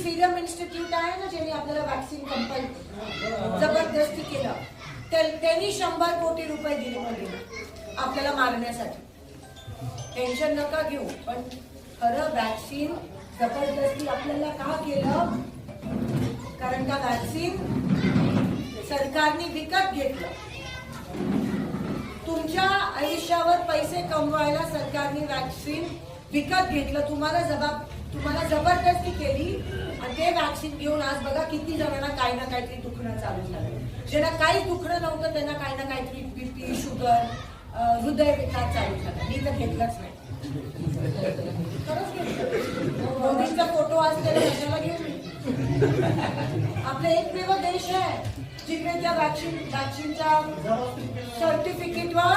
Serum institute आहे ना, ज्यांनी आपल्याला वॅक्सिन कंपल्सरी जबरदस्ती केलं, त्यांनी 100 कोटी रुपये दिले मध्ये आपल्याला मारण्यासाठी. टेन्शन नका घेऊ, पण खरं वॅक्सिन जबरदस्ती आपल्याला का केलं? कारण का वॅक्सिन सरकारने विकत घेतलं. तुमच्या आयुष्यावर पैसे कमवायला सरकारने वॅक्सिन विकत घेतलं. तुम्हाला जबरदस्ती केली आणि ते वॅक्सिन घेऊन आज बघा किती जणांना काही ना काहीतरी दुखणं चालू झालं. ज्यांना काही दुखणं नव्हतं त्यांना काही ना काहीतरी बीपी, शुगर, हृदयविकार चालू झाला. मी तर घेतलंच नाही. मोदींचा फोटो आज त्याला कशाला घेऊन? आपला एकमेव देश आहे जिकडे त्या वॅक्सिनच्या सर्टिफिकेटवर